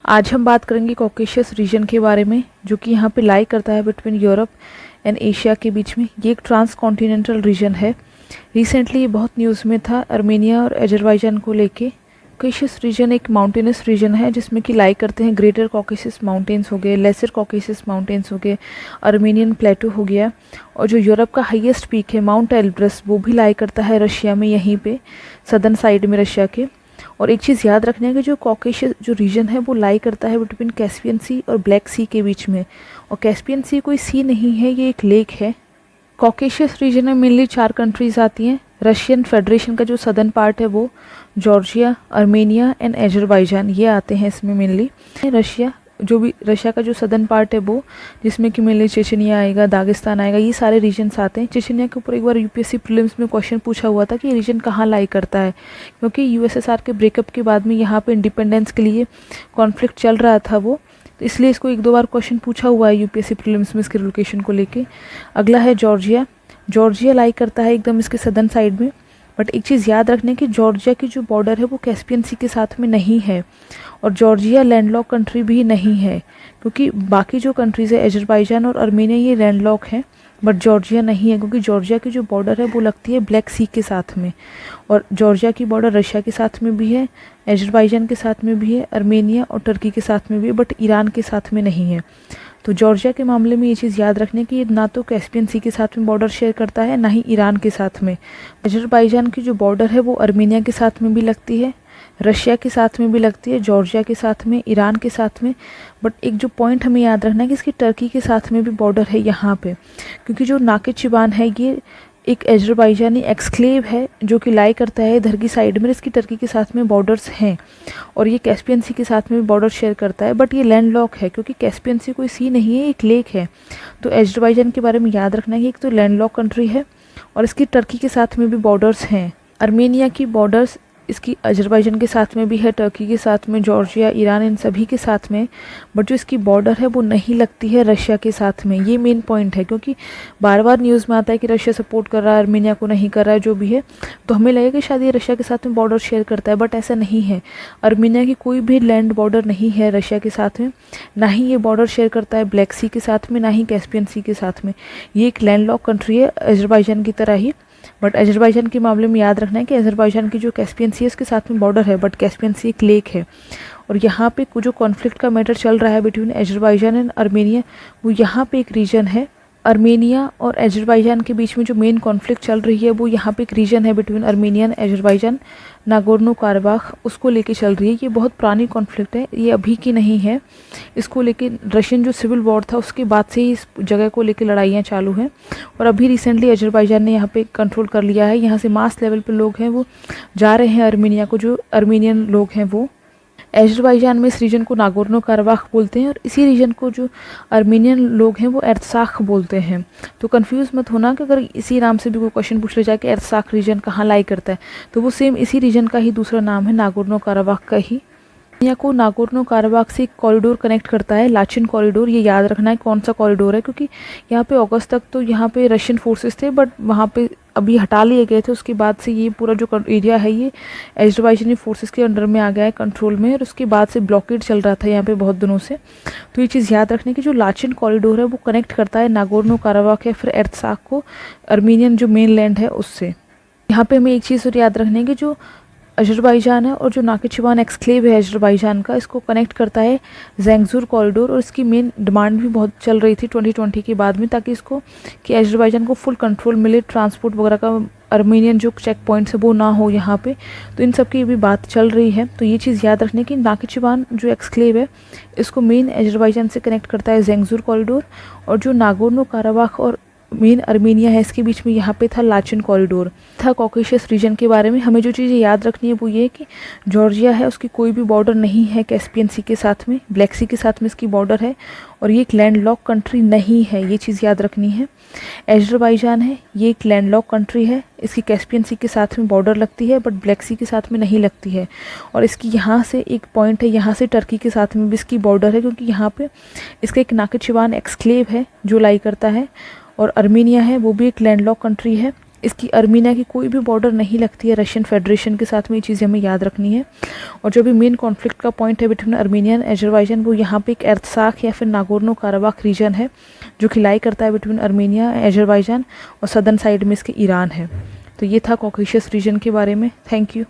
आज हम बात करेंगे कॉकेशियस रीजन के बारे में, जो कि यहाँ पे लाई करता है बिटवीन यूरोप एंड एशिया के बीच में। ये एक ट्रांस कॉन्टिनेंटल रीजन है। रिसेंटली ये बहुत न्यूज़ में था आर्मेनिया और अजरबैजान को लेके। कॉकेशियस रीजन एक माउंटेनस रीजन है जिसमें कि लाई करते हैं ग्रेटर कॉकेशियस माउंटेन्स हो गए, लेसर कॉकेशियस माउंटेन्स हो गए, आर्मेनियन प्लेटो हो गया, और जो यूरोप का हाईएस्ट पीक है माउंट एल्ब्रस, वो भी लाई करता है रशिया में, यहीं पे सदर्न साइड में रशिया के। और एक चीज़ याद रखना है कि जो कॉकेशियस जो रीजन है वो लाई करता है बिटवीन कैस्पियन सी और ब्लैक सी के बीच में। और कैस्पियन सी कोई सी नहीं है, ये एक लेक है। कॉकेशियस रीजन में मेनली 4 कंट्रीज़ आती हैं। रशियन फेडरेशन का जो सदर्न पार्ट है वो जॉर्जिया, आर्मेनिया एंड अजरबैजान, ये आते हैं इसमें मेनली। रशिया का जो सदर्न पार्ट है वो, जिसमें कि मेनली चेचनिया आएगा, दागिस्तान आएगा, ये सारे रीजन्स आते हैं। चेचनिया के ऊपर एक बार यूपीएससी प्रीलिम्स में क्वेश्चन पूछा हुआ था कि ये रीजन कहाँ लाई करता है, क्योंकि यूएसएसआर के ब्रेकअप के बाद में यहाँ पे इंडिपेंडेंस के लिए कॉन्फ्लिक्ट चल रहा था वो, तो इसलिए इसको 1-2 बार क्वेश्चन पूछा हुआ है यूपीएससी प्रीलिम्स में इसके लोकेशन को लेके। अगला है जॉर्जिया। जॉर्जिया लाई करता है एकदम इसके सदर्न साइड में। बट एक चीज़ याद रखने की, जॉर्जिया की जो बॉर्डर है वो कैस्पियन सी के साथ में नहीं है, और जॉर्जिया लैंडलॉक कंट्री भी नहीं है, क्योंकि बाकी जो कंट्रीज़ है अजरबैजान और आर्मेनिया ये लैंडलॉक हैं, बट जॉर्जिया नहीं है, क्योंकि जॉर्जिया की जो बॉर्डर है वो लगती है ब्लैक सी के साथ में। और जॉर्जिया की बॉर्डर रशिया के साथ में भी है, अजरबैजान के साथ में भी है, आर्मेनिया और टर्की के साथ में भी है, बट ईरान के साथ में नहीं है। तो जॉर्जिया के मामले में ये चीज़ याद रखने की, ना तो कैस्पियन सी के साथ में बॉर्डर शेयर करता है, ना ही ईरान के साथ में। अजरबैजान की जो बॉर्डर है वो आर्मेनिया के साथ में भी लगती है, रशिया के साथ में भी लगती है, जॉर्जिया के साथ में, ईरान के साथ में। बट एक जो पॉइंट हमें याद रखना है कि इसकी टर्की के साथ में भी बॉर्डर है यहाँ पे, क्योंकि जो नाखिचीवान है ये एक अजरबैजानी एक्सक्लेव है जो कि लाई करता है इधर की साइड में। इसकी टर्की के साथ में बॉर्डर्स हैं, और ये कैस्पियन सी के साथ में भी बॉर्डर शेयर करता है, बट ये लैंडलॉक है, क्योंकि कैस्पियन सी कोई सी नहीं है, एक लेक है। तो अजरबैजान के बारे में याद रखना है कि एक तो लैंडलॉक कंट्री है और इसकी टर्की के साथ में भी बॉर्डर्स हैं। आर्मेनिया की बॉर्डर्स इसकी अजरबैजान के साथ में भी है, टर्की के साथ में, जॉर्जिया, ईरान, इन सभी के साथ में। बट जो इसकी बॉर्डर है वो नहीं लगती है रशिया के साथ में। ये मेन पॉइंट है, क्योंकि बार बार न्यूज़ में आता है कि रशिया सपोर्ट कर रहा है, आर्मेनिया को नहीं कर रहा है, जो भी है, तो हमें लगेगा कि शायद ये रशिया के साथ में बॉर्डर शेयर करता है, बट ऐसा नहीं है। आर्मेनिया की कोई भी लैंड बॉर्डर नहीं है रशिया के साथ में, ना ही ये बॉर्डर शेयर करता है ब्लैक सी के साथ में, ना ही कैस्पियन सी के साथ में। ये एक लैंडलॉक कंट्री है अजरबैजान की तरह ही। बट अजरबैजान के मामले में याद रखना है कि अजरबैजान की जो कैस्पियन सी है उसके साथ में बॉर्डर है, बट कैस्पियन सी एक लेक है। और यहाँ पे जो कॉन्फ्लिक्ट का मैटर चल रहा है बिटवीन अजरबैजान एंड आर्मेनिया, वो यहाँ पे एक रीजन है। आर्मेनिया और अजरबैजान के बीच में जो मेन कॉन्फ्लिक्ट चल रही है वो यहाँ पे एक रीजन है between Armenia and Azerbaijan, Nagorno Karabakh, उसको लेके चल रही है। ये बहुत पुरानी कॉन्फ्लिक्ट है, ये अभी की नहीं है। इसको लेके रशियन जो सिविल वॉर था उसके बाद से ही इस जगह को लेके लड़ाइयाँ चालू हैं, और अभी रिसेंटली अजरबैजान ने यहाँ पे कंट्रोल कर लिया है। यहाँ से मास लेवल पे लोग हैं वो जा रहे हैं आर्मेनिया को, जो आर्मेनियन लोग हैं वो। अजरबैजान में इस रीजन को नागोर्नो काराबाख बोलते हैं, और इसी रीजन को जो आर्मेनियन लोग हैं वो एर्त्साख बोलते हैं। तो कंफ्यूज मत होना कि अगर इसी नाम से भी कोई क्वेश्चन पूछ ले जाए कि एर्त्साख रीजन कहाँ लाई करता है, तो वो सेम इसी रीजन का ही दूसरा नाम है, नागोर्नो काराबाख का ही। यहाँ को नागोर्नो काराबाख से एक कॉरिडोर कनेक्ट करता है, लाचिन कॉरिडोर। ये याद रखना है कौन सा कॉरिडोर है, क्योंकि यहाँ पे अगस्त तक तो यहाँ पे रशियन फोर्सेस थे, बट वहाँ पे अभी हटा लिए गए थे। उसके बाद से ये पूरा जो एरिया है ये अजरबैजानी फोर्सेस के अंडर में आ गया है, कंट्रोल में, और उसके बाद से ब्लॉकेड चल रहा था यहाँ पे बहुत दिनों से। तो ये चीज़ याद रखने की, जो लाचिन कॉरिडोर है वो कनेक्ट करता है नागोर्नो काराबाख या फिर एर्त्साख को आर्मेनियन जो मेन लैंड है उससे। यहाँ पे हमें एक चीज़ और याद रखने की, जो अजरबैजान है और जो नाखिचीवान एक्सक्लेव है अजरबैजान का, इसको कनेक्ट करता है ज़ेंगज़ूर कॉरिडोर। और इसकी मेन डिमांड भी बहुत चल रही थी 2020 के बाद में, ताकि इसको कि अजरबैजान को फुल कंट्रोल मिले ट्रांसपोर्ट वगैरह का, आर्मेनियन जो चेक पॉइंट्स है वो ना हो यहाँ पे। तो इन सब की भी बात चल रही है। तो ये चीज़ याद रखने की, नाखिचीवान जो एक्सक्लेव है इसको मेन अजरबैजान से कनेक्ट करता है ज़ेंगज़ूर कॉरिडोर, और जो नागोर्नो काराबाख और मेन आर्मेनिया है इसके बीच में यहाँ पे था लाचिन कॉरिडोर था। कॉकेशियस रीजन के बारे में हमें जो चीज़ें याद रखनी है वो ये है कि जॉर्जिया है उसकी कोई भी बॉर्डर नहीं है कैस्पियन सी के साथ में, ब्लैक सी के साथ में इसकी बॉर्डर है, और ये एक लैंडलॉक कंट्री नहीं है, ये चीज़ याद रखनी है। अजरबैजान है, ये एक लैंडलॉक कंट्री है, इसकी कैस्पियन सी के साथ में बॉर्डर लगती है, बट ब्लैक सी के साथ में नहीं लगती है। और इसकी यहाँ से एक पॉइंट है, यहाँ से टर्की के साथ में भी इसकी बॉर्डर है, क्योंकि यहाँ पे इसका एक नाखिचीवान एक्सक्लेव है जो लाई करता है। और आर्मेनिया है, वो भी एक लैंडलॉक कंट्री है, इसकी अर्मीनिया की कोई भी बॉर्डर नहीं लगती है रशियन फेडरेशन के साथ में, ये चीज़ें हमें याद रखनी है। और जो भी मेन कॉन्फ्लिक्ट का पॉइंट है बिटवीन अर्मीनिया एंड अजरबैजान, वो यहाँ पे एक एर्त्साख या फिर नागोर्नो काराबाख रीजन है जो कि लाई करता है बिटवीन अर्मीनिया अजरबैजान, और सदर्न साइड में इसके ईरान है। तो ये था कॉकेशियस रीजन के बारे में। Thank you.